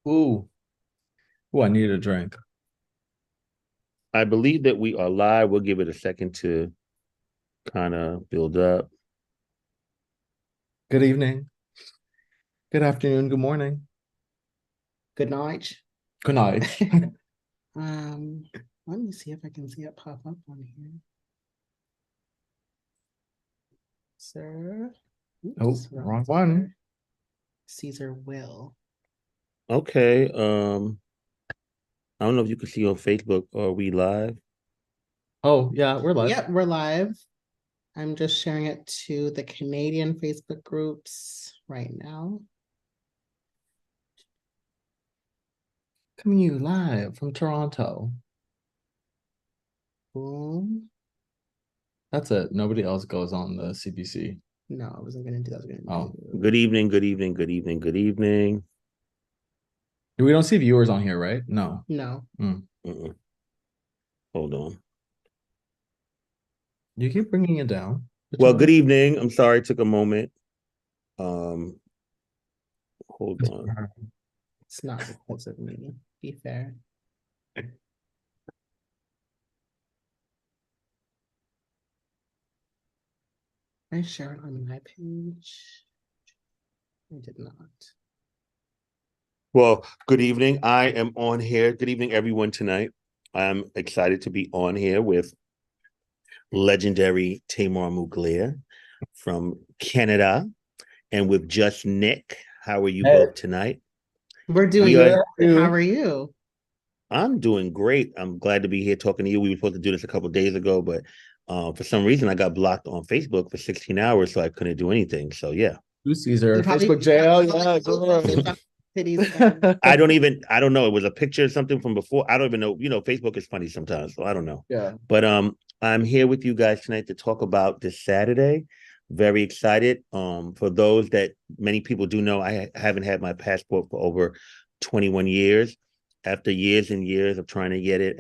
Ooh, ooh, I need a drink. I believe that we are live. We'll give it a second to kind of build up. Good evening. Good afternoon. Good morning. Good night. Good night. Um, Let me see if I can see it pop up on here. Sir. Oh, Oops, wrong one. Caesar Will. Okay. I don't know if you can see on Facebook. Are we live? Oh, yeah, we're live. Yep, we're live. I'm just sharing it to the Canadian Facebook groups right now. Coming to you live from Toronto. Boom. That's it. Nobody else goes on the CBC. No, I wasn't gonna do that. I was gonna Oh, Good evening. Good evening. Good evening. Good evening. we don't see viewers on here, right? No. No. Mm. Mm-mm. Hold on. You keep bringing it down. Well, good evening. I'm sorry it took a moment. Um, Hold on. It's not because of me. Be fair. I share it on my page. I did not. Well, good evening. I am on here. Good evening, everyone, tonight. I'm excited to be on here with legendary Tamar Mugler from Canada and with Just Nick. How are you Hey, both tonight? We're We doing are. good. How are you? I'm doing great. I'm glad to be here talking to you. We were supposed to do this a couple of days ago, but for some reason I got blocked on Facebook for 16 hours, so I couldn't do anything. So yeah. you Caesar. You probably Facebook jail. Yeah, girl. I don't even I don't know. It was a picture of something from before. I don't even know. Facebook is funny sometimes, so I don't know. Yeah. But I'm here with you guys tonight to talk about this Saturday. Very excited. For those that many people do know, I haven't had my passport for over 21 years. After years and years of trying to get it,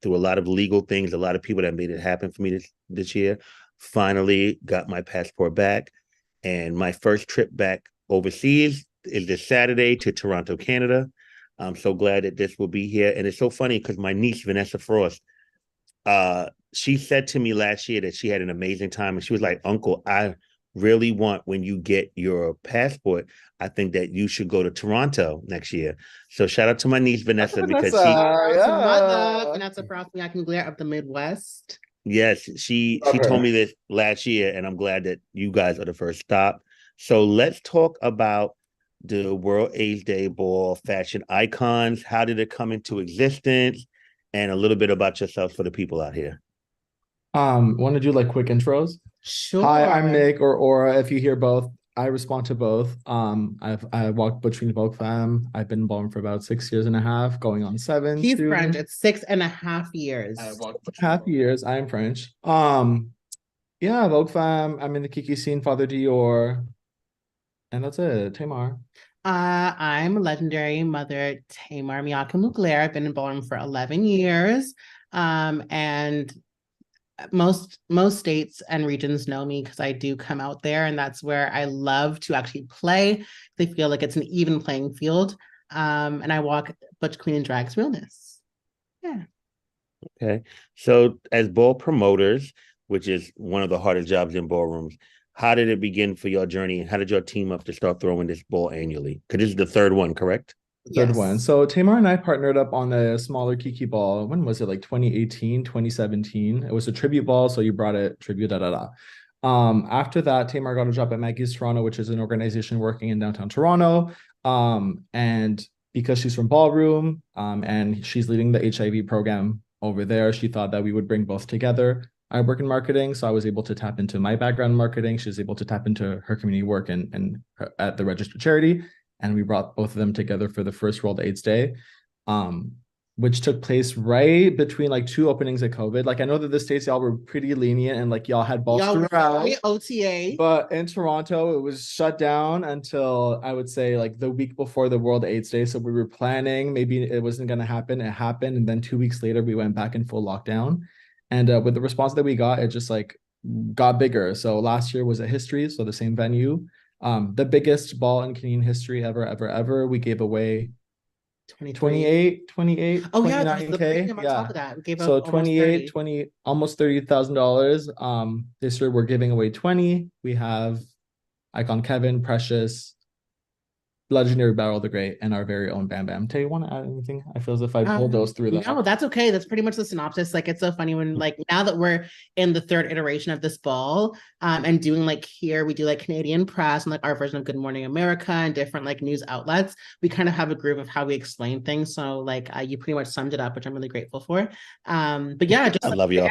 through a lot of legal things, a lot of people that made it happen for me this year, finally got my passport back. And my first trip back overseas is this Saturday to Toronto, Canada. I'm so glad that this will be here. And it's so funny because my niece, Vanessa Frost, she said to me last year that she had an amazing time. And she was like, Uncle, I really want when you get your passport, I think that you should go to Toronto next year. So shout out to my niece, Vanessa, because Vanessa. she, To Mother, Yeah. Vanessa Frost Miyake-Mugler of the Midwest. yes, Love she told her. me this last year, and I'm glad that you guys are the first stop. So let's talk about the World AIDS Day Ball fashion icons. How did it come into existence? And a little bit about yourself for the people out here. Want to do like quick intros? Hi, I'm Sure. Nick or Aura. If you hear both, I respond to both. I walked between Vogue Fam. I've been involved for about 6 years and a half, going on seven He's French. soon. It's 6.5 years. I walked half years. I am French. Yeah, Vogue Fam. I'm in the Kiki scene, Father Dior, and that's it. Tamar. I'm legendary Mother Tamar Miyake-Mugler. I've been in Ballroom for 11 years. And most states and regions know me because I do come out there, and that's where I love to actually play. They feel like it's an even playing field. And I walk Butch Queen and Drag's realness. Yeah. Okay. So, as ball promoters, which is one of the hardest jobs in ballrooms, how did it begin for your journey? And how did your team up to start throwing this ball annually? Because this is the third one, correct? Third one. Yes. So Tamar and I partnered up on a smaller Kiki ball. When was it? Like 2018, 2017. It was a tribute ball. So you brought it tribute, da da da. After that, Tamar got a job at Maggie's Toronto, which is an organization working in downtown Toronto. And because she's from Ballroom, and she's leading the HIV program over there, she thought that we would bring both together. I work in marketing, so I was able to tap into my background in marketing. She was able to tap into her community work and at the registered charity, and we brought both of them together for the first World AIDS Day, um, which took place right between like two openings of COVID. Like I know that the States y'all were pretty lenient and like y'all had balls Y'all throughout, OTA. but in Toronto it was shut down until I would say like the week before the World AIDS Day. So we were planning maybe it wasn't going to happen. It happened, and then 2 weeks later we went back in full lockdown. And with the response that we got, it just like got bigger. So last year was a history, so the same venue. The biggest ball in Canadian history ever. We gave away 28. 28, Oh yeah, there's the 29K. premium on top of that. We gave So up almost 30. 20, almost $30,000. This year we're giving away 20. We have Icon Kevin, Precious, Legendary Barrel the Great, and our very own Bambam. Tay, you want to add anything? I feel as if I pulled those through them. No, that's okay. That's pretty much the synopsis. Like, it's so funny when, like, now that we're in the third iteration of this ball, and doing, like, here we do like Canadian press and like our version of Good Morning America and different like news outlets. We kind of have a groove of how we explain things. So like, you pretty much summed it up, which I'm really grateful for. But yeah, just I love y'all.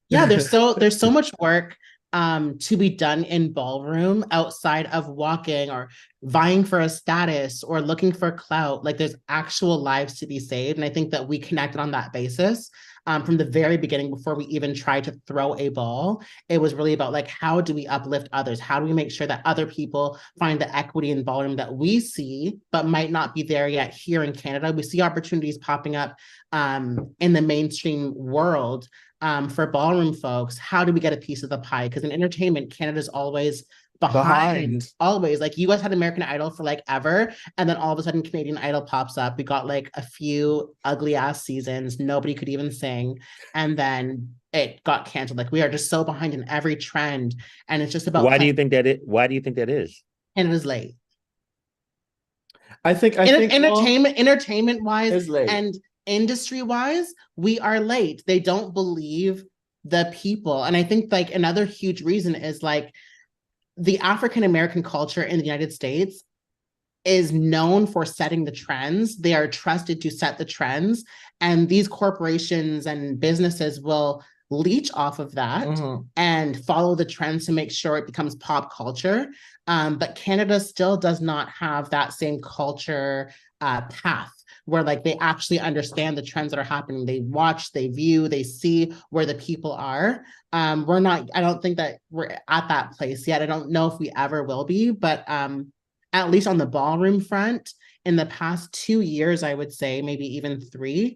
Yeah, there's so much work to be done in ballroom outside of walking or vying for a status or looking for clout. Like, there's actual lives to be saved. And I think that we connected on that basis from the very beginning. Before we even tried to throw a ball, it was really about like, how do we uplift others? How do we make sure that other people find the equity in ballroom that we see, but might not be there yet here in Canada? We see opportunities popping up in the mainstream world for ballroom folks. How do we get a piece of the pie? Because in entertainment, Canada's always behind. Always. Like, you guys had American Idol for like ever, and then all of a sudden Canadian Idol pops up. We got like a few ugly ass seasons, nobody could even sing, and then it got canceled. Like, we are just so behind in every trend, and it's just about why do you think that is? Canada's late. I think entertainment wise and industry wise, we are late. They don't believe the people. And I think like another huge reason is like, the African American culture in the United States is known for setting the trends. They are trusted to set the trends, and these corporations and businesses will leech off of that and follow the trends to make sure it becomes pop culture. But Canada still does not have that same culture path, where like they actually understand the trends that are happening. They watch, they view, they see where the people are. I don't think that we're at that place yet. I don't know if we ever will be, but at least on the ballroom front, in the past 2 years, I would say, maybe even 3,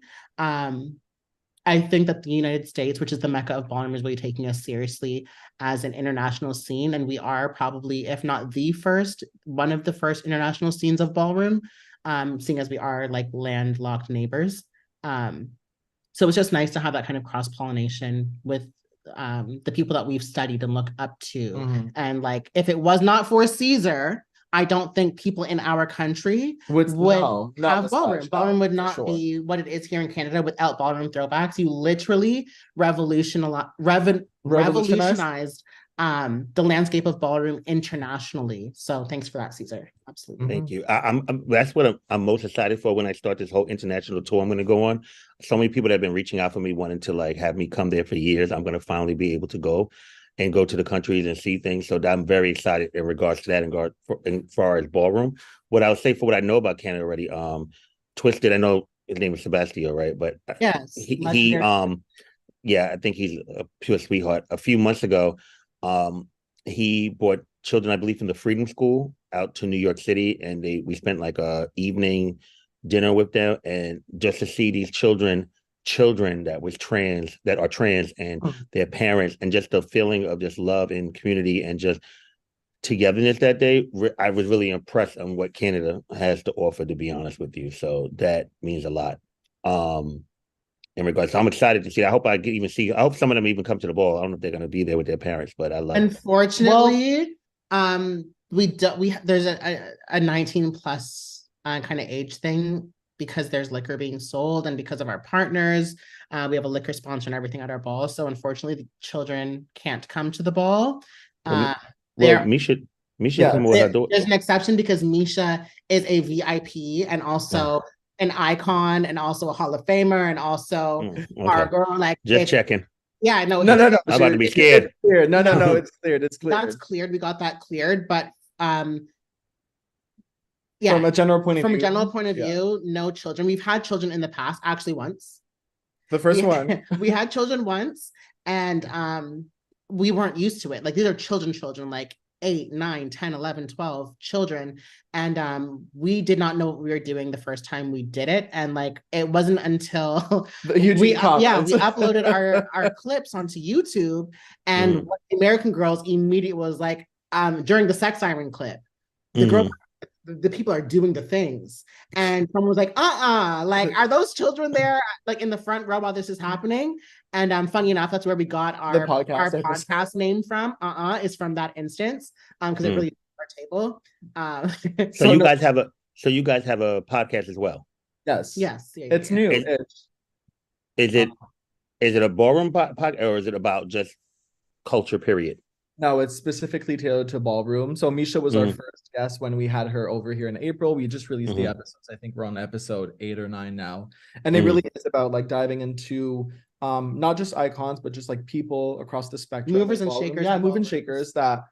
I think that the United States, which is the mecca of ballroom, is really taking us seriously as an international scene. And we are probably, if not the first, one of the first international scenes of ballroom, seeing as we are like landlocked neighbors. So it's just nice to have that kind of cross-pollination with the people that we've studied and look up to. And like, if it was not for Caesar, I don't think people in our country would have ballroom. Ballroom would not be what it is here in Canada without ballroom throwbacks. You literally revolutionized the landscape of ballroom internationally. So thanks for that, Caesar. Absolutely. Thank you. That's what I'm most excited for when I start this whole international tour I'm going to go on. So many people that have been reaching out for me, wanting to like have me come there for years. I'm going to finally be able to go to the countries and see things. So I'm very excited in regards to that, in far as ballroom. What I would say, for what I know about Canada already, Twisted, I know his name is Sebastio, right? But yes, he I think he's a pure sweetheart. A few months ago, he brought children, I believe, from the Freedom School out to New York City, and we spent like a evening dinner with them, and just to see these children that are trans and their parents, and just the feeling of just love and community and just togetherness that day, I was really impressed on what Canada has to offer, to be honest with you. So that means a lot. In regards, so I'm excited to see. I hope some of them even come to the ball. I don't know if they're going to be there with their parents, but I love. Unfortunately, there's a 19 plus kind of age thing, because there's liquor being sold, and because of our partners, we have a liquor sponsor and everything at our ball. So unfortunately, the children can't come to the ball. Misha come with her daughter. There's an exception, because Misha is a VIP and also an icon and also a Hall of Famer and also our girl. Like, just checking. Yeah, no. I'm about to be scared. No, it's cleared. It's cleared. That's cleared. We got that cleared, but from a general point of view, no children. We've had children in the past, actually once. The first one. We had children once, and we weren't used to it. Like, these are children, like 8, 9, 10, 11, 12 children. And we did not know what we were doing the first time we did it. And like, it wasn't until we uploaded our clips onto YouTube, and what the American girls immediately was like, during the sex siren clip, the girl, Mhm. the people are doing the things. And someone was like, like, are those children there, like in the front row while this is happening? And funny enough, that's where we got The our podcast episode. podcast name from. Is from that instance. Because it Mm. really our table. So you no, guys have a podcast as well. yes, yes, it's new. Is it a ballroom podcast, or is it about just culture, period? No, it's specifically tailored to ballroom. So Misha was our Mhm. first guest when we had her over here in April. We just released the Mhm. episodes. I think we're on episode 8 or 9 now. And it Mhm. really is about like diving into not just icons, but just like people across the spectrum. Movers of and ballroom. shakers Yeah, of moving ballrooms. shakers that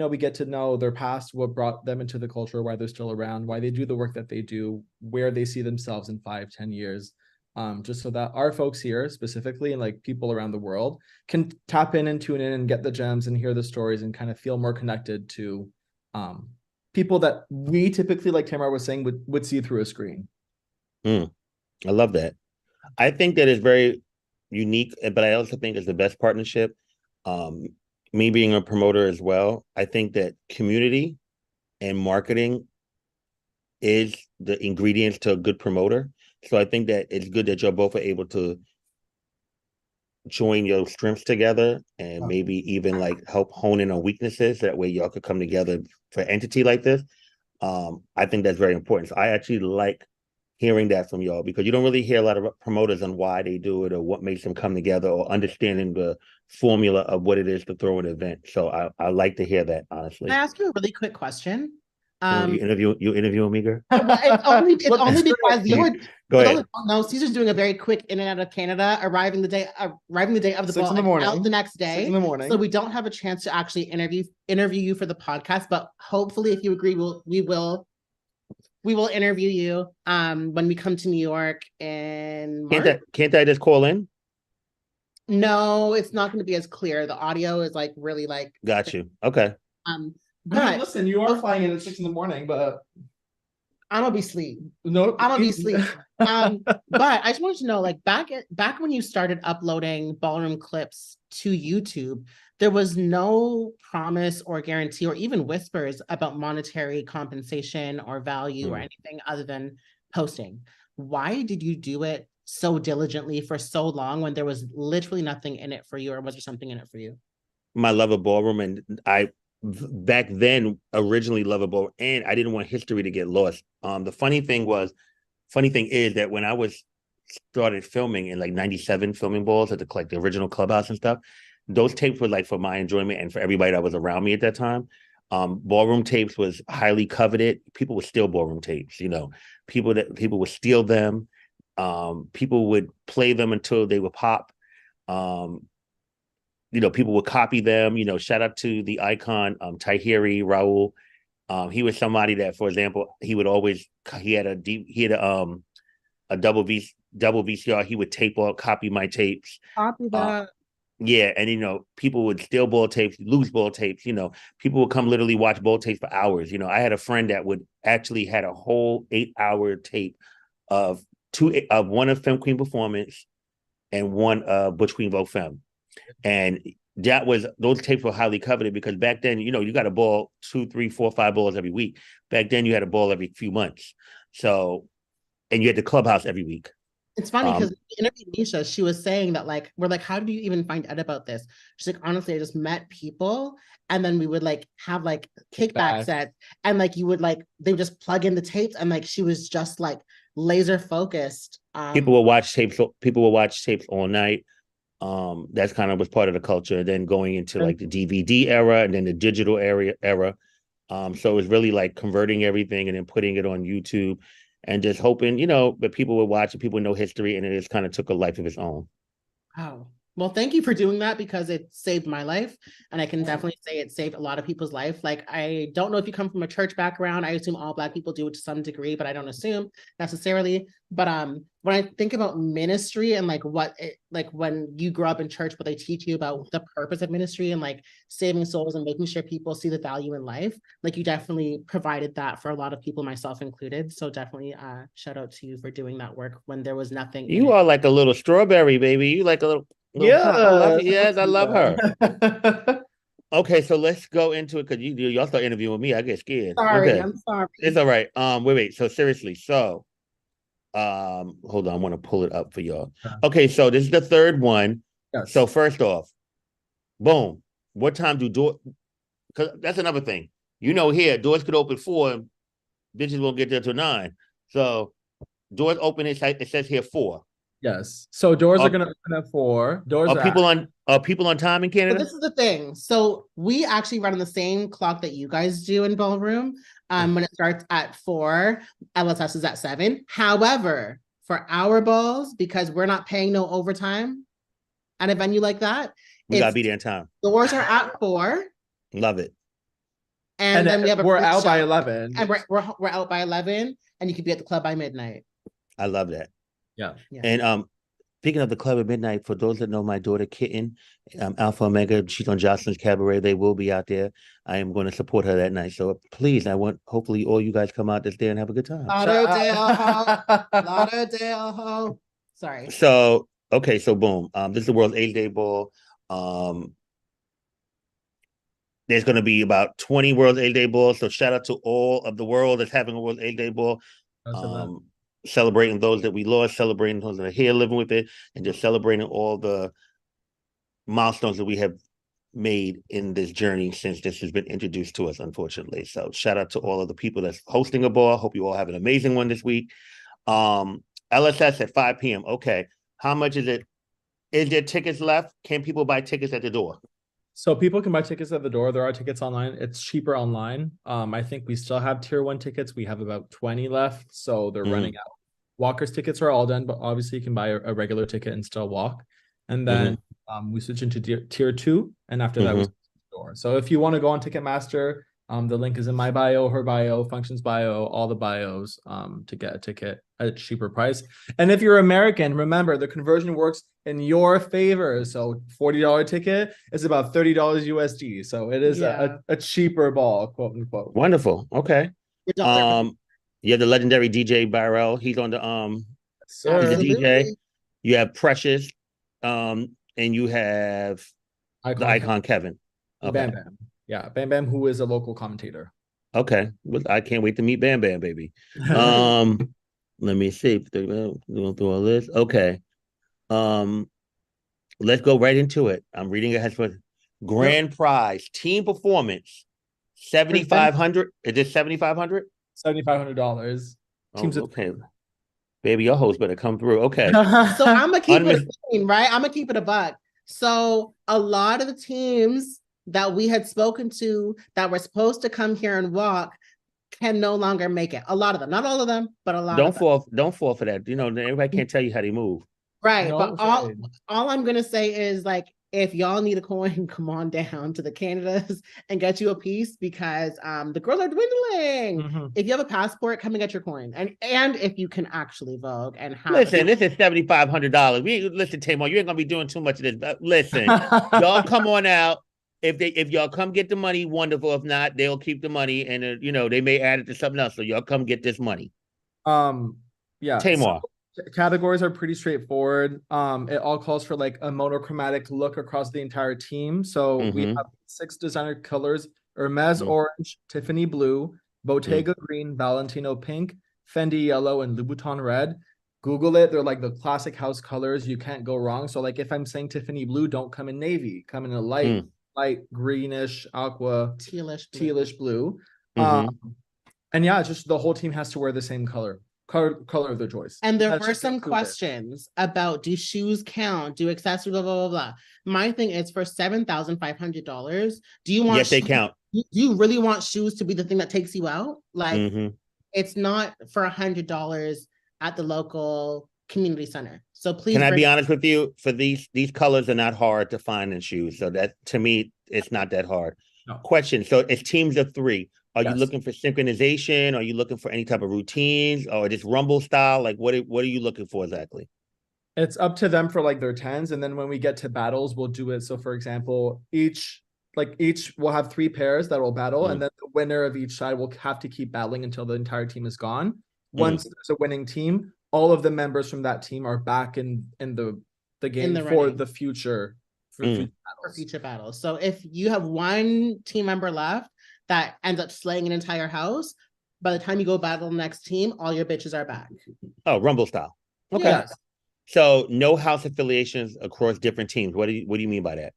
we get to know their past, what brought them into the culture, why they're still around, why they do the work that they do, where they see themselves in 5-10 years. Just so that our folks here specifically and like people around the world can tap in and tune in and get the gems and hear the stories and kind of feel more connected to people that we typically, like Tamar was saying, would see through a screen. I love that. I think that is very unique, but I also think it's the best partnership. Me being a promoter as well, I think that community and marketing is the ingredients to a good promoter. So I think that it's good that you're both are able to join your strengths together and maybe even like help hone in on weaknesses. That way y'all could come together for an entity like this. I think that's very important. So I actually like hearing that from y'all, because you don't really hear a lot of promoters on why they do it or what makes them come together or understanding the formula of what it is to throw an event. So I like to hear that, honestly. Can I ask you a really quick question? You interviewing me, girl? It's only because you were Go ahead. No, Caesar's doing a very quick in and out of Canada, arriving the day of the 6 ball, in the morning. out the next 6 day. in the morning. So we don't have a chance to actually interview you for the podcast, but hopefully, if you agree, we will interview you when we come to New York in March. Can't I just call in? No, it's not going to be as clear. The audio is like really like. Got you. Okay. But listen, you are flying in at 6 in the morning, but I'm gonna be asleep. no, I'm gonna be asleep. But I just wanted to know, like back when you started uploading ballroom clips to YouTube, there was no promise or guarantee or even whispers about monetary compensation or value or anything other than posting. Why did you do it so diligently for so long when there was literally nothing in it for you, or was there something in it for you? My love of ballroom, and I back then originally loved a ballroom, and I didn't want history to get lost. The funny thing is that when I was started filming in like 97, filming balls at the original clubhouse and stuff, those tapes were like for my enjoyment and for everybody that was around me at that time. Ballroom tapes was highly coveted. People would steal ballroom tapes, people would steal them. People would play them until they would pop. People would copy them. Shout out to the icon, Tahiri Raul. He was somebody that, for example, he had a double VCR. He would tape or copy my tapes. Copy that. Yeah, and people would steal ball tapes, lose ball tapes. People would come literally watch ball tapes for hours. I had a friend that would actually had a whole 8-hour tape of one of Femme Queen Performance and one Butch Queen Vogue Femme. And those tapes were highly coveted because back then, you got a ball 2, 3, 4, 5 balls every week. Back then you had a ball every few months. So, and you had the clubhouse every week. It's funny because in interviewed Nisha, she was saying that like, we're like, how do you even find out about this? She's like, honestly, I just met people and then we would like have like kickback sets and like you would like, they would just plug in the tapes and like she was just like laser focused. People will watch tapes all night. That's kind of was part of the culture. Then going into like the DVD era and then the digital era. So it was really like converting everything and then putting it on YouTube and just hoping, that people would watch and people know history, and it just kind of took a life of its own. Wow. Well, thank you for doing that because it saved my life. And I can definitely say it saved a lot of people's life. Like, I don't know if you come from a church background. I assume all Black people do it to some degree, but I don't assume necessarily. But when I think about ministry and like like when you grow up in church, what they teach you about the purpose of ministry and like saving souls and making sure people see the value in life, like you definitely provided that for a lot of people, myself included. So definitely shout out to you for doing that work when there was nothing. You are like a little strawberry, baby. You like a little. Yeah, I love her. Okay, so let's go into it because y'all start interviewing me. I get scared. Sorry, Okay. I'm sorry. It's all right. Wait. So seriously, so hold on, I want to pull it up for y'all. Okay, so this is the third one. Yes. So first off, boom. What time do door? Because that's another thing. Here doors could open 4, and bitches won't get there till 9. So doors open. It says here 4. Yes. So doors are Are, gonna open at 4. Doors are are people on time in So Canada? this is the thing. So we actually run on the same clock that you guys do in Ballroom. When it starts at 4, LSS is at 7. However, for our balls, because we're not paying no overtime at a venue like that, We gotta be there in time. doors are at 4. Love it. And then we have we're out by 11. And we're out by 11, and you could be at the club by midnight. I love that. Yeah. And speaking of the club at midnight, for those that know my daughter Kitten, Alpha Omega, she's on Jocelyn's Cabaret. They will be out there. I am going to support her that night. So please, hopefully all you guys come out this day and have a good time. Lauderdale. Sorry. So okay, so boom. This is the World's AIDS Day Ball. There's going to be about 20 World AIDS Day balls. So shout out to all of the world that's having a World AIDS Day ball. Celebrating those that we lost, celebrating those that are here living with it, and just celebrating all the milestones that we have made in this journey since this has been introduced to us, unfortunately. So shout out to all of the people that's hosting a ball. Hope you all have an amazing one this week. LSS at 5 p.m. Okay. How much is it? Is there tickets left? Can people buy tickets at the door? So people can buy tickets at the door. There are tickets online. It's cheaper online. I think we still have tier 1 tickets. We have about 20 left, so they're running out. Walkers tickets are all done, but obviously you can buy a regular ticket and still walk. And then we switch into tier 2, and after that we switch to the door. So if you want to go on Ticketmaster, the link is in my bio, her bio, Functions bio, all the bios to get a ticket at a cheaper price. And if you're American, remember the conversion works in your favor. So $40 ticket is about $30 USD. So it is a cheaper ball, quote unquote. Wonderful. Okay. You have the legendary DJ Byrell. He's on the he's a DJ. You have Precious, and you have the icon Kevin. Okay. Bambam. Yeah, Bambam, who is a local commentator. Okay. Well, I can't wait to meet Bambam, baby. Let me see. Going through all this. Okay. Let's go right into it. I'm reading ahead for grand prize team performance. 7,500. Is this 7,500? $7,500. Teams okay. Baby, your host better come through. Okay. So I'm gonna keep it clean, right? I'm gonna keep it a buck. So a lot of the teams that we had spoken to that were supposed to come here and walk can no longer make it. A lot of them, not all of them, but a lot. Don't fall for that. Everybody can't tell you how they move. Right. But all I'm gonna say is, like, if y'all need a coin, come on down to the Canadas and get you a piece, because the girls are dwindling. If you have a passport, come and get your coin. And if you can actually vogue and have listen, this is $7,500. Listen, Tamar, you ain't gonna be doing too much of this. But listen, y'all come on out. If y'all come get the money, wonderful. If not, they'll keep the money, and they may add it to something else. So y'all come get this money. Yeah. Tamar. Categories are pretty straightforward. It all calls for like a monochromatic look across the entire team. So we have 6 designer colors: Hermes orange, Tiffany blue, Bottega green, Valentino pink, Fendi yellow, and Louboutin red. Google it. They're like the classic house colors. You can't go wrong. So like if I'm saying Tiffany blue, don't come in navy. Come in a light greenish, aqua, tealish blue. And yeah, just the whole team has to wear the same color of their choice. And there were some questions about, do shoes count? Do accessories, blah, blah, blah, blah. My thing is, for $7,500, do you want yes, they count. Do you really want shoes to be the thing that takes you out? Like, it's not for $100 at the local community center. So please. Can I be honest with you? For these colors are not hard to find in shoes. So that, to me, it's not that hard. No. Question. So it's teams of 3. Are you looking for synchronization? Are you looking for any type of routines, or just rumble style? Like what are you looking for exactly? It's up to them for like their 10s. And then when we get to battles, we'll do it. So for example, each will have 3 pairs that will battle. And then the winner of each side will have to keep battling until the entire team is gone. Once there's a winning team, all of the members from that team are back in the game for the future for Mm. future for battles. future battles. So if you have one team member left that ends up slaying an entire house, by the time you go battle the next team, all your bitches are back. Oh, Rumble style. Okay. Yeah. Yes. So no house affiliations across different teams. What do you mean by that?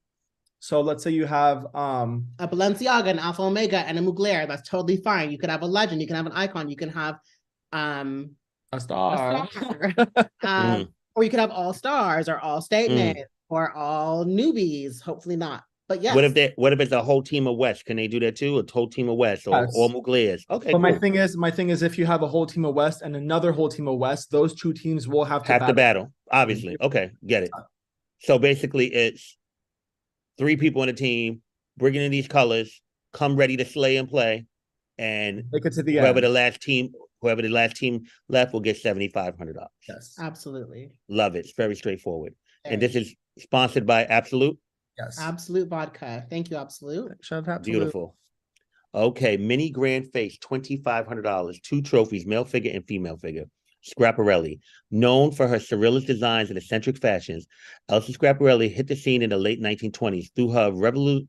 So let's say you have A Balenciaga, an Alpha Omega, and a Mugler. That's totally fine. You could have a legend. You can have an icon. You can have a star. a star. Or you could have all stars or all statement or all newbies. Hopefully not. But yes. What if it's a whole team of West? Can they do that too? A whole team of West or Yes. all Muglers? Okay, But cool. my thing is, if you have a whole team of West and another whole team of West, those two teams will have to battle. Obviously. Okay, get it. So basically, it's 3 people in a team bringing in these colors, come ready to slay and play, and make it to the whoever end. whoever the last team left will get $7,500. Yes, absolutely. Love it. It's very straightforward. And this is sponsored by Absolute. Yes, Absolute Vodka. Thank you, Absolute. Beautiful. Okay, mini grand face, $2,500. 2 trophies, male figure and female figure. Schiaparelli, known for her surrealist designs and eccentric fashions, Elsa Schiaparelli hit the scene in the late 1920s through her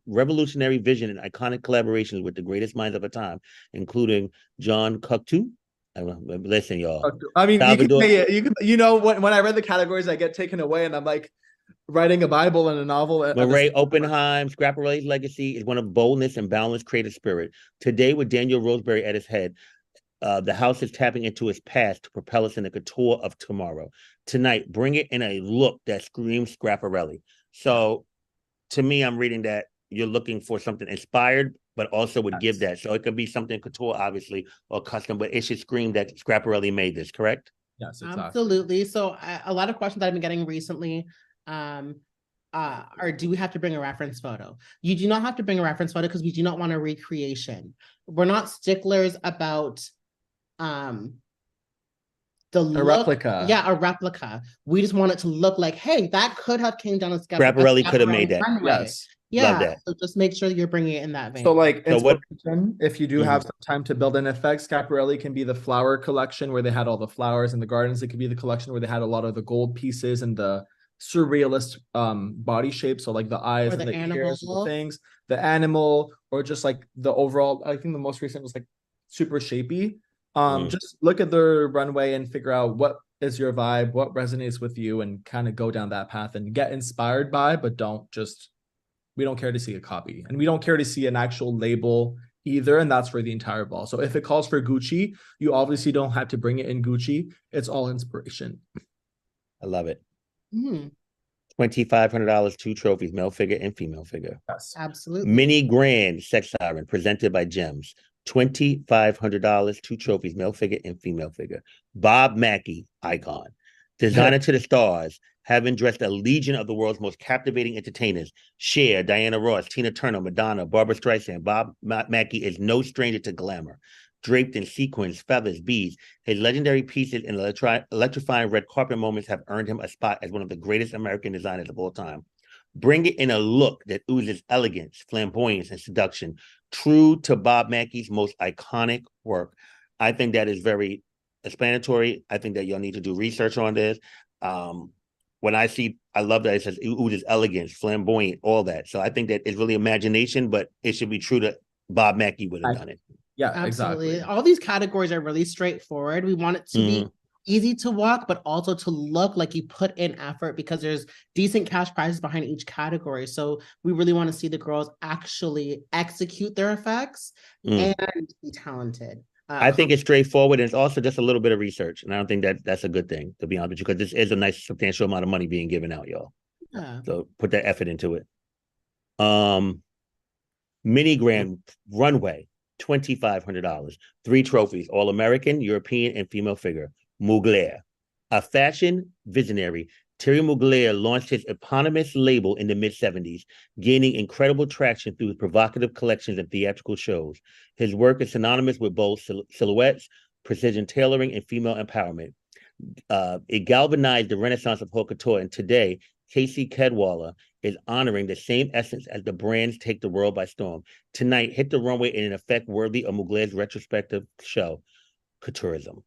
revolutionary vision and iconic collaborations with the greatest minds of her time, including John Cocteau. I don't know, listen, y'all. I mean, Salvador, you know, when I read the categories, I get taken away, and I'm like writing a Bible and a novel. Murray Oppenheim, Schiaparelli's legacy is one of boldness and boundless creative spirit. Today, with Daniel Roseberry at its head, the house is tapping into its past to propel us in the couture of tomorrow. Tonight, bring it in a look that screams Schiaparelli. So, to me, I'm reading that you're looking for something inspired, but also would give that. So it could be something couture, obviously, or custom, but it should scream that Schiaparelli made this, correct? Yes, exactly. Absolutely. So a lot of questions that I've been getting recently do we have to bring a reference photo? You do not have to bring a reference photo because we do not want a recreation. We're not sticklers about the look. Replica. Yeah, a replica. We just want it to look like, hey, that could have came down a Schiaparelli could have made that. Runway. Yes. Yeah. Love that. So just make sure you're bringing it in that vein. So like So if you do have some time to build an effect, Schiaparelli can be the flower collection where they had all the flowers in the gardens. It could be the collection where they had a lot of the gold pieces and the surrealist body shape. So like the eyes and the ears, the things, the animal, or just like the overall. I think the most recent was like super shapy. Just look at the runway and figure out what is your vibe, what resonates with you, and kind of go down that path and get inspired by, but we don't care to see a copy, and we don't care to see an actual label either. And that's for the entire ball. So if it calls for Gucci, you obviously don't have to bring it in Gucci. It's all inspiration. I love it. $2,500, 2 trophies, male figure and female figure. Yes, absolutely. Mini Grand Sex Siren presented by Gems. $2,500, 2 trophies, male figure and female figure. Bob Mackie, icon. Designer to the stars, having dressed a legion of the world's most captivating entertainers. Cher, Diana Ross, Tina Turner, Madonna, Barbra Streisand. Bob Mackie is no stranger to glamour. Draped in sequins, feathers, beads, his legendary pieces and electrifying red carpet moments have earned him a spot as one of the greatest American designers of all time. Bring it in a look that oozes elegance, flamboyance, and seduction, true to Bob Mackie's most iconic work. I think that is very explanatory. I think that y'all need to do research on this. When I love that it says oozes elegance, flamboyant, all that. So I think that it's really imagination, but it should be true to Bob Mackie would have done it. Yeah, absolutely. exactly. All these categories are really straightforward. We want it to be easy to walk, but also to look like you put in effort because there's decent cash prizes behind each category. So we really want to see the girls actually execute their effects and be talented. I think it's straightforward, and it's also just a little bit of research. And I don't think that that's a good thing, to be honest with you, because this is a nice substantial amount of money being given out, y'all. Yeah. So put that effort into it. Mini Grand Runway, $2,500. 3 trophies, All-American, European, and female figure. Mugler. A fashion visionary, Thierry Mugler launched his eponymous label in the mid-70s, gaining incredible traction through his provocative collections and theatrical shows. His work is synonymous with both silhouettes, precision tailoring, and female empowerment. It galvanized the renaissance of haute couture, and today, Casey Kedwalla is honoring the same essence as the brands take the world by storm. Tonight, hit the runway in an effect worthy of Mugler's retrospective show, Couteurism.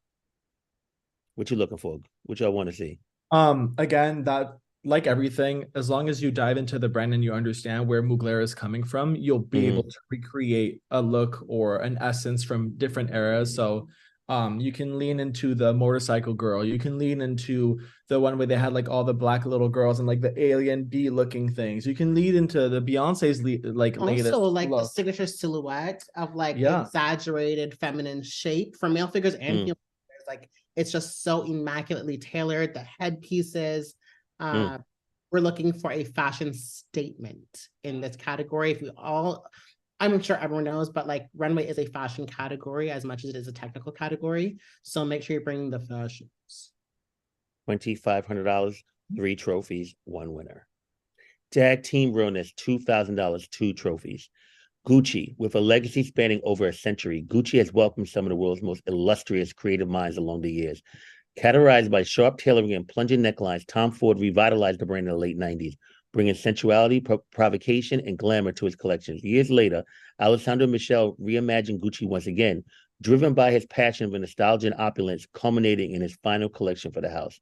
What you looking for? What y'all want to see? Again, that like everything, as long as you dive into the brand and you understand where Mugler is coming from, you'll be able to recreate a look or an essence from different eras. So you can lean into the motorcycle girl. You can lean into the one where they had like all the black little girls and like the alien bee looking things. You can lead into the Beyonce's like latest also like the look. signature silhouette of like Yeah. exaggerated feminine shape for male figures and female figures. Like it's just so immaculately tailored. The headpieces. We're looking for a fashion statement in this category. I'm sure everyone knows, but like runway is a fashion category as much as it is a technical category. So make sure you bring the fashions. $2,500, 3 trophies, 1 winner. Tag Team Realness, $2,000, 2 trophies. Gucci, with a legacy spanning over a century, Gucci has welcomed some of the world's most illustrious creative minds along the years. Categorized by sharp tailoring and plunging necklines, Tom Ford revitalized the brand in the late 90s, bringing sensuality, provocation, and glamour to his collections. Years later, Alessandro Michel reimagined Gucci once again, driven by his passion for nostalgia and opulence, culminating in his final collection for the house.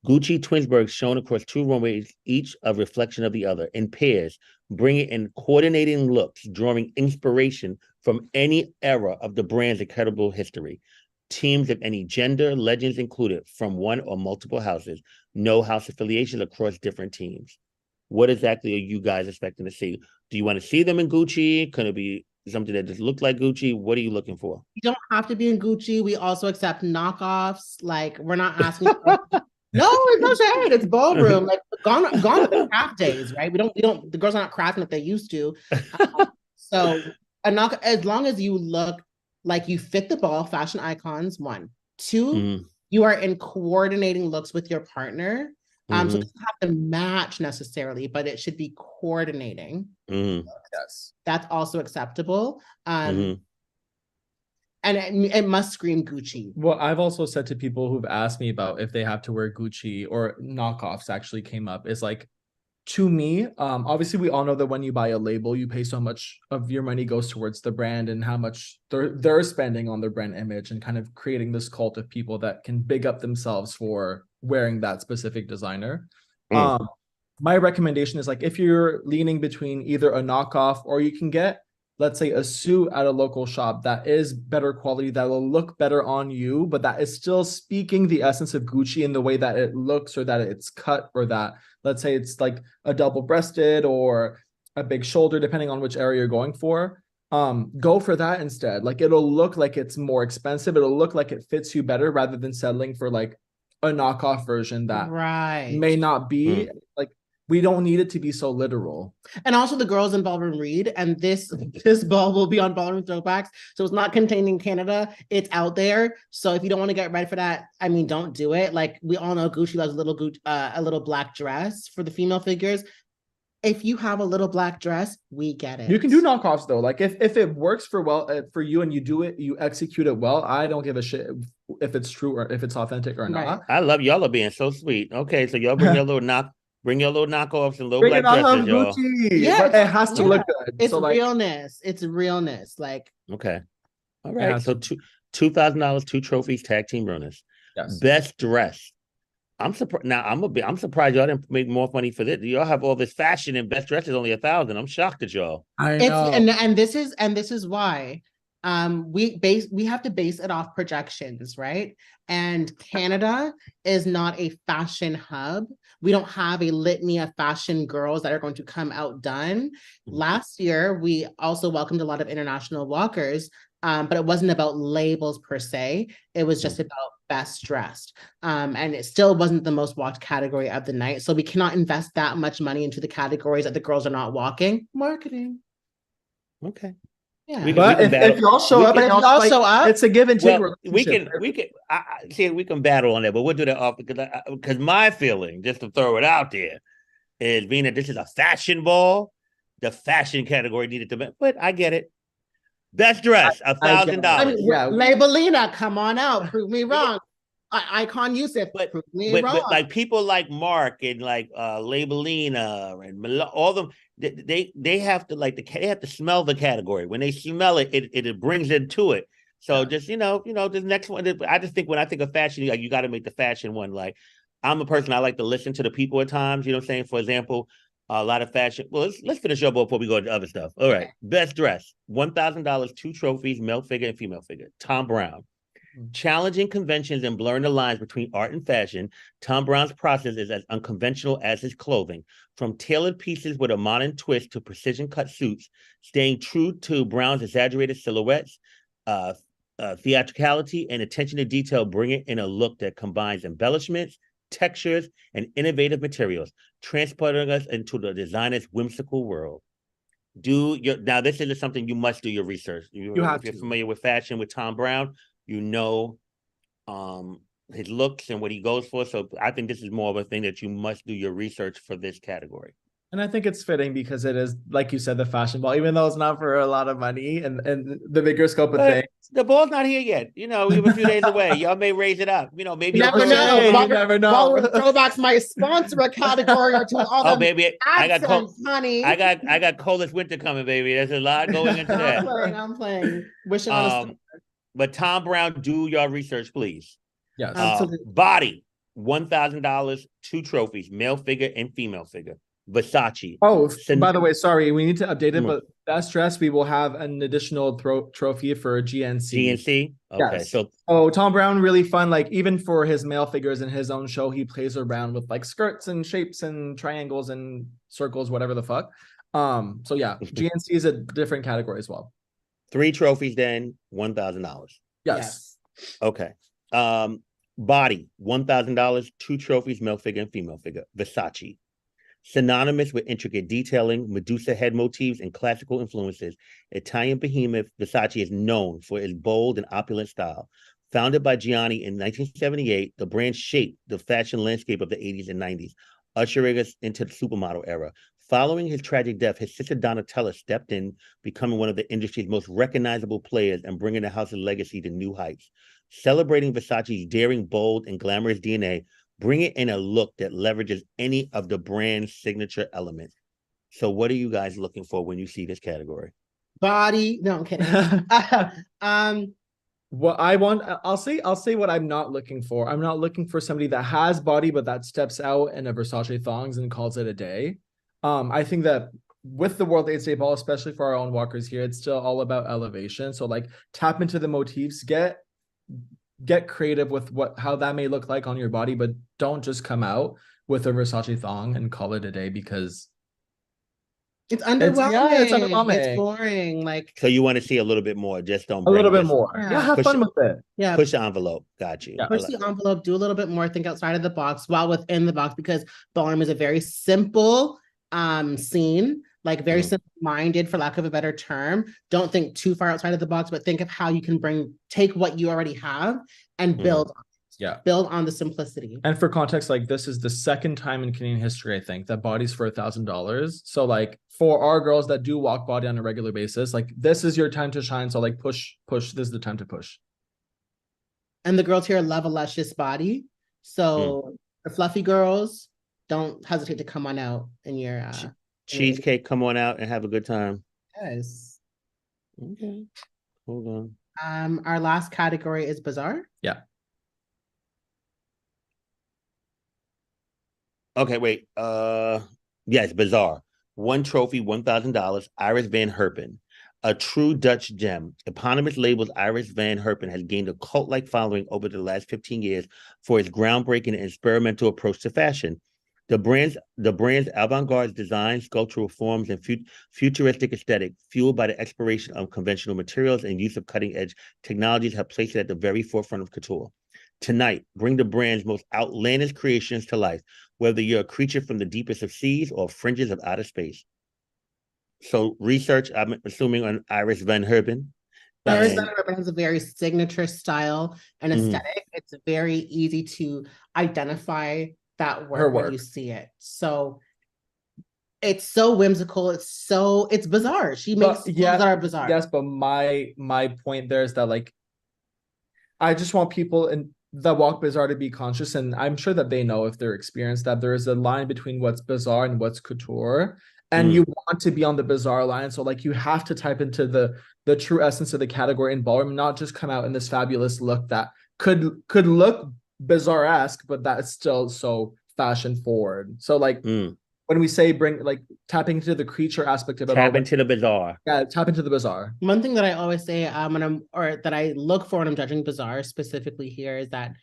Gucci Twinsburg shown across 2 runways, each a reflection of the other, in pairs, bringing in coordinating looks, drawing inspiration from any era of the brand's incredible history. Teams of any gender, legends included, from one or multiple houses, no house affiliations across different teams. What exactly are you guys expecting to see? Do you want to see them in Gucci? Could it be something that just looked like Gucci? What are you looking for? You don't have to be in Gucci. We also accept knockoffs. Like we're not asking. No, it's no shade. It's ballroom. Like gone are the craft days, right? We don't. The girls are not crafting like they used to. So as long as you look like you fit the ball, fashion icons. 1, 2, you are in coordinating looks with your partner. So it doesn't have to match necessarily, but it should be coordinating. Yes, that's also acceptable. And it must scream Gucci. Well, I've also said to people who've asked me about if they have to wear Gucci or knockoffs actually came up, is like, to me, obviously we all know that when you buy a label, you pay so much of your money goes towards the brand and how much they're spending on their brand image and kind of creating this cult of people that can big up themselves for wearing that specific designer. My recommendation is like, if you're leaning between either a knockoff or you can get, let's say, a suit at a local shop that is better quality, that will look better on you, but that is still speaking the essence of Gucci in the way that it looks or that it's cut, or that, let's say it's like a double-breasted or a big shoulder, depending on which area you're going for. Go for that instead. Like it'll look like it's more expensive. It'll look like it fits you better rather than settling for like a knockoff version that may not be like, we don't need it to be so literal. And also the girls in Ballroom read, and this ball will be on Ballroom Throwbacks. So it's not contained in Canada. It's out there. So if you don't want to get ready for that, I mean, don't do it. Like we all know Gucci loves a little black dress for the female figures. If you have a little black dress, we get it. You can do knockoffs though. Like if it works for you and you do it, you execute it well. I don't give a shit if it's true or if it's authentic or not. I love y'all are being so sweet. Okay, so y'all bring your little knockoffs and little black dresses, y'all. Yeah, but it has to look good. It's so realness. It's realness. Like okay, all right. So $2,000, 2 trophies, tag team runners. Yes. Best dress. I'm surprised. Now I'm surprised y'all didn't make more money for this. Y'all have all this fashion and best dress is only $1,000. I'm shocked at y'all. I know. And this is why we have to base it off projections, right? And Canada is not a fashion hub. We don't have a litany of fashion girls that are going to come out done. Last year, we also welcomed a lot of international walkers, but it wasn't about labels per se. It was just about best dressed. And it still wasn't the most walked category of the night. So we cannot invest that much money into the categories that the girls are not walking. Marketing. Okay. Yeah, but if y'all show up, it's a give and take. Well, we can battle on that, but we'll do that off because my feeling, just to throw it out there, is being that this is a fashion ball, the fashion category needed to. But I get it. Best dress, $1,000. Labelina, come on out, prove me wrong. Icon Yusuf, prove me wrong. But like people like Mark and like Labelina and all them, they have to they have to smell the category. When they smell it, it brings it to it. So just the next one. I just think when I think of fashion, you got to make the fashion one like I'm a person, I like to listen to the people at times, you know what I'm saying? For example, a lot of fashion. Well, let's finish up before we go to other stuff. All right. Best dress, $1,000, 2 trophies, male figure and female figure. Tom Brown. Challenging conventions and blurring the lines between art and fashion, Tom Brown's process is as unconventional as his clothing. From tailored pieces with a modern twist to precision cut suits, staying true to Brown's exaggerated silhouettes, theatricality, and attention to detail, bring it in a look that combines embellishments, textures, and innovative materials, transporting us into the designer's whimsical world. Now this is something you must do your research. You have if you're to. familiar with fashion with Tom Brown, you know his looks and what he goes for. So I think this is more of a thing that you must do your research for this category. And I think it's fitting because it is, like you said, the fashion ball, even though it's not for a lot of money and the bigger scope of things. The ball's not here yet. You know, we have a few days away. Y'all may raise it up. You know, maybe You never know. You never know. Throwbacks might sponsor a category or two. Oh, baby, I got honey. I got coldest winter coming, baby. There's a lot going into that. I'm playing. Wishing on a But Tom Brown, do your research, please. Yes. Body, $1,000, 2 trophies, male figure and female figure. Versace. Oh, by the way, sorry, we need to update it, but best dress, we will have an additional trophy for GNC. GNC? Okay, yes. so Tom Brown, really fun. Like, even for his male figures in his own show, he plays around with like skirts and shapes and triangles and circles, whatever the fuck. So yeah, GNC is a different category as well. 3 trophies, then $1,000. Yes. Okay. Body, $1,000, 2 trophies, male figure and female figure. Versace. Synonymous with intricate detailing, Medusa head motifs, and classical influences, Italian behemoth Versace is known for its bold and opulent style. Founded by Gianni in 1978, the brand shaped the fashion landscape of the 80s and 90s, ushering us into the supermodel era. Following his tragic death, his sister Donatella stepped in, becoming one of the industry's most recognizable players and bringing the house's legacy to new heights. Celebrating Versace's daring, bold, and glamorous DNA, bring it in a look that leverages any of the brand's signature elements. So what are you guys looking for when you see this category? Body. No, I'm kidding. What I want, I'll say what I'm not looking for. I'm not looking for somebody that has body, but that steps out in a Versace thongs and calls it a day. I think that with the World AIDS Day Ball, especially for our own walkers here, it's still all about elevation. So like tap into the motifs, get creative with how that may look like on your body, but don't just come out with a Versace thong and call it a day because it's underwhelming. It's underwhelming. It's boring. Like, so you want to see a little bit more, just don't a little bit more. Yeah, have fun with it. Yeah. Push the envelope. Got you. Push the envelope, do a little bit more, think outside of the box while within the box, because Ballroom is a very simple scene, like very simple-minded, for lack of a better term. Don't think too far outside of the box, but think of how you can take what you already have and build on it. Yeah. Build on the simplicity. And for context, like this is the second time in Canadian history, I think, that body's for $1,000. So like for our girls that do walk body on a regular basis, like this is your time to shine. So like push. This is the time to push. And the girls here love a luscious body. So the fluffy girls, don't hesitate to come on out in your cheesecake, come on out and have a good time. Yes. Okay. Hold on. Our last category is Bizarre. Yeah. Okay, wait. Yes, Bizarre. 1 trophy, $1,000. Iris Van Herpen. A true Dutch gem. Eponymous label's Iris Van Herpen has gained a cult-like following over the last 15 years for its groundbreaking and experimental approach to fashion. The brand's avant-garde design, sculptural forms, and futuristic aesthetic, fueled by the exploration of conventional materials and use of cutting-edge technologies, have placed it at the very forefront of couture. Tonight, bring the brand's most outlandish creations to life, whether you're a creature from the deepest of seas or fringes of outer space. So research, I'm assuming, on Iris Van Herpen. Iris Van Herpen has a very signature style and aesthetic. It's very easy to identify that work when you see it. So it's so whimsical. It's bizarre. She makes bizarre. Yes, but my point there is that like I just want people that walk bizarre to be conscious, and I'm sure that they know, if they're experienced, that there is a line between what's bizarre and what's couture. And you want to be on the bizarre line. So like you have to type into the true essence of the category in Ballroom, not just come out in this fabulous look that could look bizarre-esque, but that's still so fashion forward. So like when we say bring like tapping into the creature aspect of it all, Tap into the bizarre. yeah, tap into the bizarre. One thing that I always say, that I look for when I'm judging bizarre specifically here is that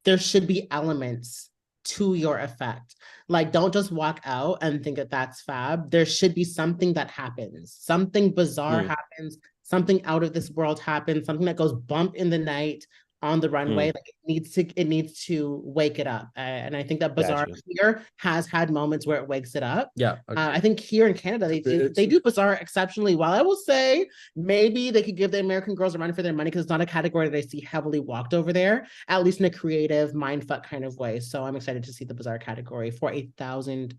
there should be elements to your effect. Like, don't just walk out and think that that's fab. There should be something that happens. Something bizarre happens. Something out of this world happens. Something that goes bump in the night on the runway. Like it needs to wake it up. And I think that Bizarre here has had moments where it wakes it up. Yeah. I think here in Canada, they do Bizarre exceptionally well. I will say maybe they could give the American girls a run for their money because it's not a category that I see heavily walked over there, at least in a creative mindfuck kind of way. So I'm excited to see the Bizarre category for $1,000.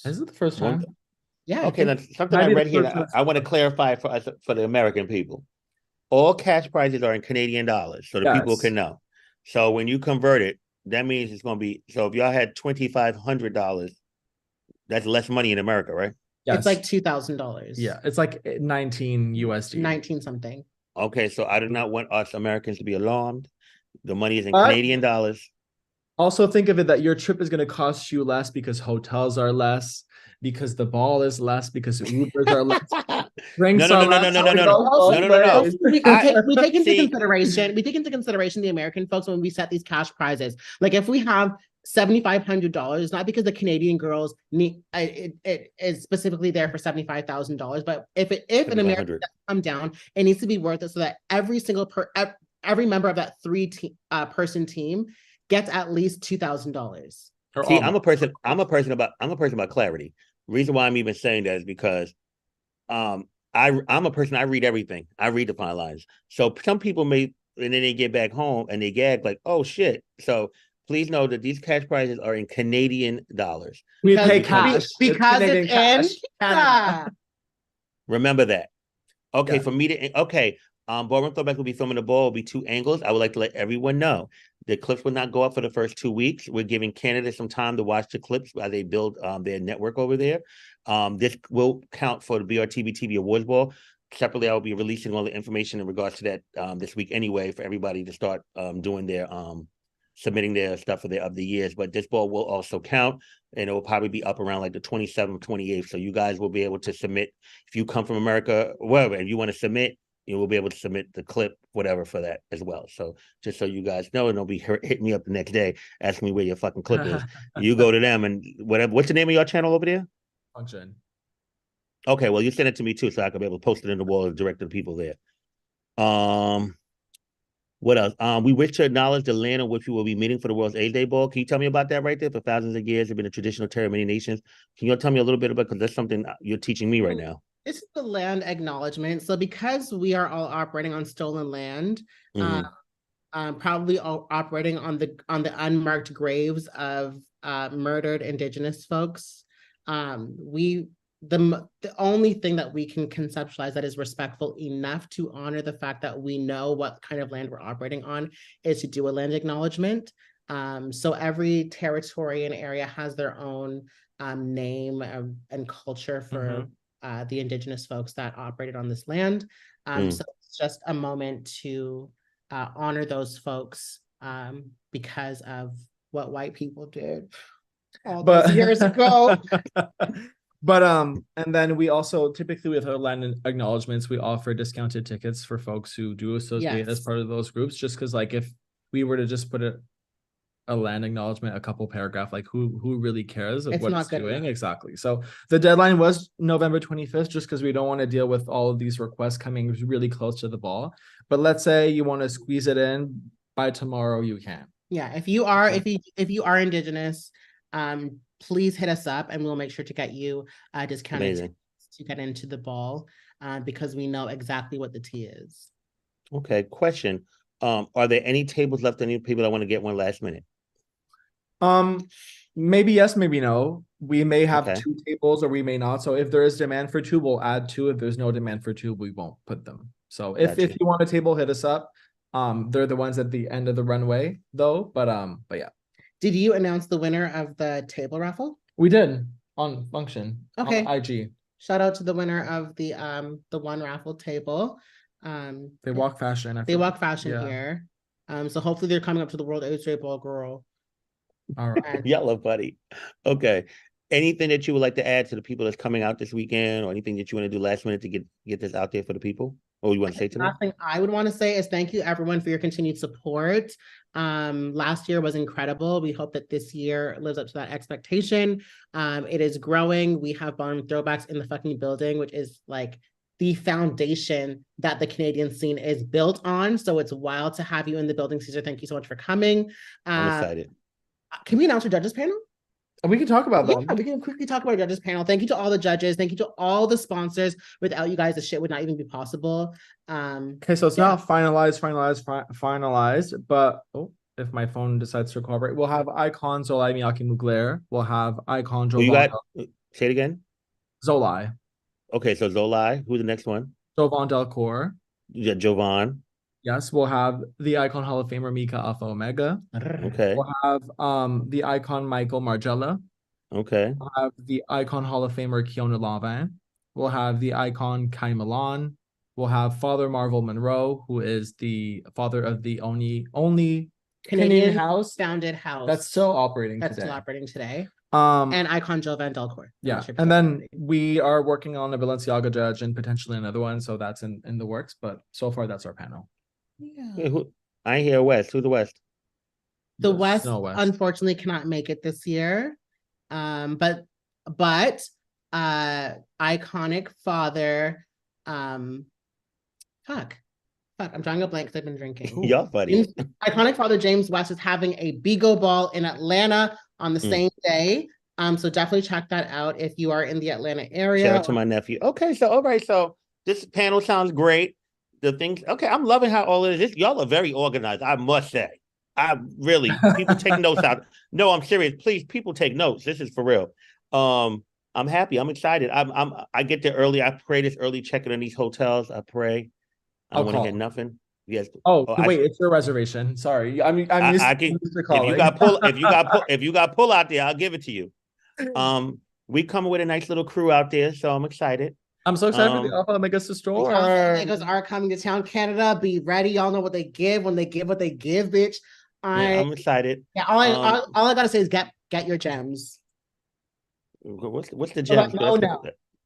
Is it the first time? Yeah. Okay, now something I read here, I want to clarify for us, for the American people. All cash prizes are in Canadian dollars, so the people can know. So when you convert it, that means it's going to be, so if y'all had $2,500, that's less money in America, right? Yes. It's like $2,000. Yeah, it's like 19 USD. 19 something. Okay, so I do not want us Americans to be alarmed. The money is in Canadian dollars. Also think of it that your trip is going to cost you less because hotels are less, because the ball is less, because Ubers are less. No. We take into consideration the American folks when we set these cash prizes. Like if we have $7,500, not because the Canadian girls need it is specifically there for $75,000, but if an American does come down, it needs to be worth it so that every member of that person team gets at least $2,000. See, I'm a person about clarity. Reason why I'm even saying that is because I'm a person, I read everything. I read the fine lines. So some people may, and then they get back home and they gag like, oh shit. So please know that these cash prizes are in Canadian dollars. We pay cash. Because it's in Canada. Remember that. Okay, for me to Ballroom Throwback will be filming the ball, will be 2 angles. I would like to let everyone know the clips will not go up for the first 2 weeks. We're giving Canada some time to watch the clips while they build their network over there. This will count for the BRTB TV Awards Ball. Separately, I will be releasing all the information in regards to that this week anyway, for everybody to start doing their submitting their stuff for their of the years. But this ball will also count, and it will probably be up around like the 27th, 28th. So you guys will be able to submit if you come from America, wherever, and you want to submit. You will be able to submit the clip, whatever, for that as well. So just so you guys know, and they'll be hitting me up the next day, asking me where your fucking clip is. You go to them and whatever. What's the name of your channel over there? Function. Okay, well, you send it to me too, so I can be able to post it in the wall and direct to the people there. What else? We wish to acknowledge the land on which we will be meeting for the World's AIDS Day Ball. Can you tell me about that right there? For thousands of years, it's been a traditional terror of many nations. Can you tell me a little bit about, because that's something you're teaching me right now. This is the land acknowledgement. So because we are all operating on stolen land, probably all operating on the unmarked graves of murdered Indigenous folks, the only thing that we can conceptualize that is respectful enough to honor the fact that we know what kind of land we're operating on is to do a land acknowledgement. So every territory and area has their own name and culture for the Indigenous folks that operated on this land. So it's just a moment to honor those folks because of what white people did all those years ago. But and then we also typically with our land acknowledgements, we offer discounted tickets for folks who do associate as part of those groups, just because like if we were to just put a land acknowledgement, a couple paragraph, like who really cares of what it's doing? Exactly. So the deadline was November 25th, just because we don't want to deal with all of these requests coming really close to the ball. But let's say you want to squeeze it in by tomorrow, you can. Yeah, if you are Indigenous, please hit us up and we'll make sure to get you discounted to get into the ball because we know exactly what the tea is. Okay, question. Are there any tables left? Any people that want to get one last minute? Maybe yes, maybe no. We may have 2 tables or we may not. So if there is demand for 2, we'll add 2. If there's no demand for 2, we won't put them. So if you want a table, hit us up. They're the ones at the end of the runway though. But yeah. Did you announce the winner of the table raffle? We did on Function. Okay. On IG. Shout out to the winner of the one raffle table. They walk fashion. They walk fashion here. So hopefully they're coming up to the World AIDS Straight Ball Girl. All right. Y'all are funny. Okay. Anything that you would like to add to the people that's coming out this weekend, or anything that you want to do last minute to get this out there for the people? Or you want to say to them? Last thing I would want to say is thank you everyone for your continued support. Last year was incredible. We hope that this year lives up to that expectation. It is growing. We have Ballroom Throwbacks in the fucking building, which is like the foundation that the Canadian scene is built on. So it's wild to have you in the building, Caesar. Thank you so much for coming. I'm excited. Can we announce our judges panel? We can talk about them. Yeah, we can quickly talk about our judges panel. Thank you to all the judges. Thank you to all the sponsors. Without you guys, the shit would not even be possible. Okay, so it's not finalized, but if my phone decides to cooperate, we'll have icon Zolai Miyake-Mugler. We'll have icon You got say it again. Zolai. Okay, so Zolai. Who's the next one? Jovan Delcourt. Yeah, Jovan. Yes, we'll have the icon Hall of Famer Mika Alpha Omega. Okay. We'll have the icon Michael Margella. Okay. We'll have the icon Hall of Famer Keanu Lavin. We'll have the icon Kai Milan. We'll have Father Marvel Monroe, who is the father of the only Canadian house founded house that's still operating today. And icon Jovan Delcourt. Yeah, and then we are working on a Balenciaga judge and potentially another one, so that's in the works. But so far, that's our panel. Yeah. Hey, I hear West. Who's the West? The West, unfortunately, cannot make it this year. But iconic father, fuck, I'm drawing a blank because I've been drinking. Y'all funny. Iconic father James West is having a Bigo ball in Atlanta on the same day. So definitely check that out if you are in the Atlanta area. Shout out to my nephew. Okay, so all right, so this panel sounds great. The things, okay, I'm loving how all of this. Y'all are very organized, I must say. I really, people take notes out. No, I'm serious. Please, people take notes. This is for real. I'm happy. I'm excited. I get there early. I pray this early check-in in these hotels. I pray. I don't want to hear nothing. Yes. Wait, it's your reservation. Sorry. I'm used to calling. If you got pull out there, I'll give it to you. We coming with a nice little crew out there, so I'm excited. I'm so excited for the Alpha Omega store. Omegas are coming to town, Canada. Be ready. Y'all know what they give when they give what they give, bitch. I'm excited. Yeah, all I gotta say is get your gems. What's the gems?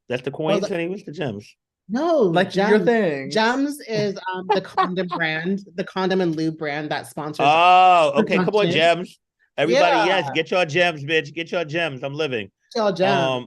That's the coins, honey. What's the gems? No, like gems. Your thing. Gems is the condom brand, the condom and lube brand that sponsors. Oh, okay. Come on, gems. Everybody, yes, get your gems, bitch. Get your gems. I'm living. Get your gems.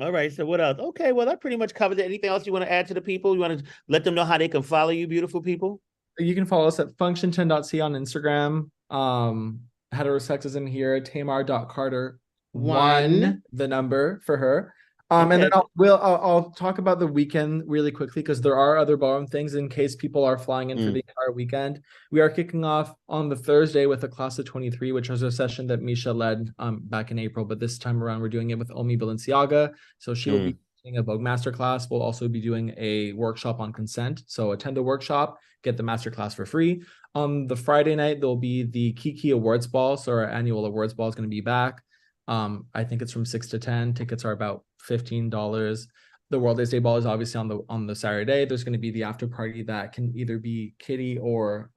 All right. So what else? Okay. Well, that pretty much covers it. Anything else you want to add to the people? You want to let them know how they can follow you, beautiful people? You can follow us at function10.c on Instagram. Heterosex is in here. Tamar.carter1, the number for her. And then I'll talk about the weekend really quickly because there are other ballroom things in case people are flying in for the entire weekend. We are kicking off on the Thursday with a class of 23, which was a session that Misha led back in April, but this time around we're doing it with Omi Balenciaga. So she will be doing a Vogue masterclass. We'll also be doing a workshop on consent. So attend the workshop, get the masterclass for free. On the Friday night, there'll be the Kiki Awards Ball. So our annual awards ball is going to be back. I think it's from 6 to 10. Tickets are about $15. The World AIDS Day Ball is obviously on the Saturday. There's going to be the after party that can either be Kitty or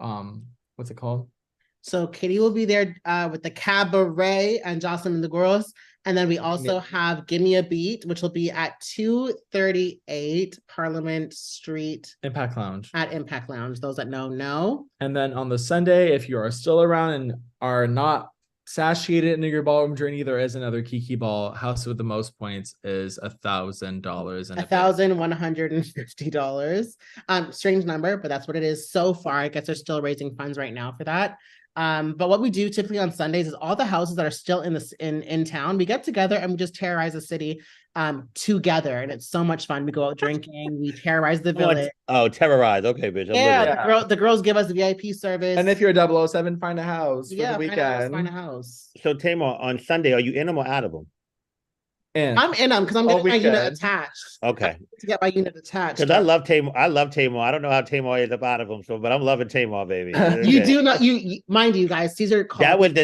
what's it called? So Kitty will be there with the cabaret and Jocelyn and the girls. And then we also have Gimme a Beat, which will be at 238 Parliament Street. Impact Lounge. At Impact Lounge. Those that know. And then on the Sunday, if you are still around and are not satiated into your ballroom journey, there is another Kiki Ball. House with the most points is $1,000. $1,150. Strange number, but that's what it is so far. I guess they're still raising funds right now for that. But what we do typically on Sundays is all the houses that are still in town, we get together and we just terrorize the city together, and it's so much fun. We go out drinking, we terrorize the village. Oh, terrorize. Okay, bitch. The girls give us the VIP service. And if you're 007, find a house for the weekend. Find a house. So Tamar, on Sunday, are you in them or out of them? I'm in them because I'm getting my unit attached. Okay. To get my unit attached. Because I love Tamar. I don't know how Tamar is up out of them, but I'm loving Tamar, baby. You do not. You mind you guys. Caesar called that was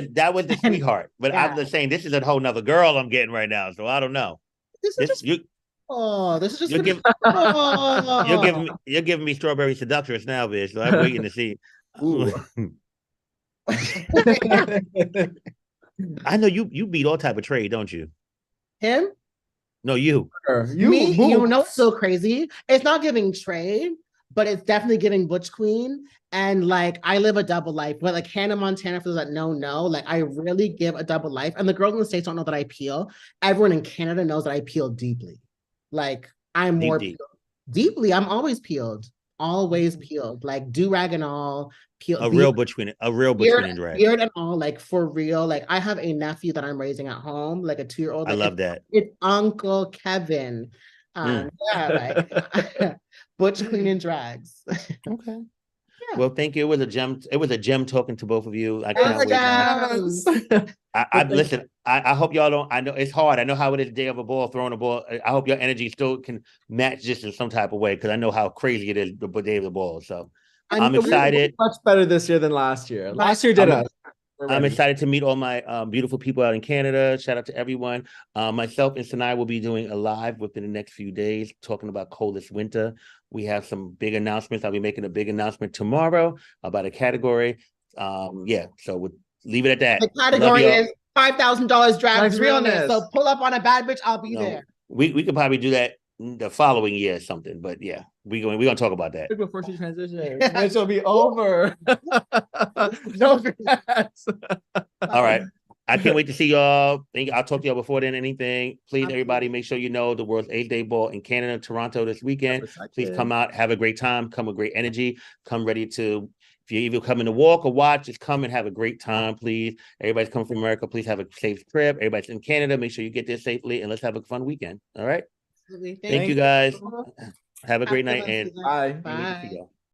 the sweetheart. But I'm just saying this is a whole nother girl I'm getting right now. So I don't know. You're giving me strawberry seductress now, bitch. So I'm waiting to see. I know you beat all type of trade, don't you? Him? No, you. Me? You know what's so crazy? It's not giving trade, but it's definitely giving Butch Queen. And like, I live a double life. But like Hannah Montana, for those that know, like I really give a double life. And the girls in the States don't know that I peel. Everyone in Canada knows that I peel deeply. Like I'm more Deep. deeply. I'm always peeled. Always peeled. Like do-rag and all. Peel, a real Butch Queen and drag. Beard and all, like for real. Like I have a nephew that I'm raising at home, like a 2-year-old. Like, I love that. It's Uncle Kevin. Yeah, like Butch Queen and drags. Okay. Yeah. Well, thank you. It was a gem. It was a gem talking to both of you. I cannot wait. I listen. I hope y'all don't. I know it's hard. I know how it is day of a ball, throwing a ball. I hope your energy still can match this in some type of way because I know how crazy it is the day of the ball. So I'm excited. Much better this year than last year. Last year did us. I'm excited to meet all my beautiful people out in Canada. Shout out to everyone. Myself and Sinai will be doing a live within the next few days talking about coldest winter. We have some big announcements. I'll be making a big announcement tomorrow about a category. Yeah, so we'll leave it at that. The category is $5,000 drags realness. So pull up on a bad bitch. I'll be there. We could probably do that the following year or something, but yeah, we're gonna talk about that before she transitions. It will be over. No regrets. All right. I can't wait to see y'all. I'll talk to y'all before then. Anything, please, everybody, make sure you know the World's 8th Day Ball in Canada, Toronto this weekend. Please come out, have a great time, come with great energy, come ready to. If you're either coming to walk or watch, just come and have a great time, please. Everybody's coming from America. Please have a safe trip. Everybody's in Canada. Make sure you get there safely and let's have a fun weekend. All right. Thank you guys. Have a great night and bye. Bye.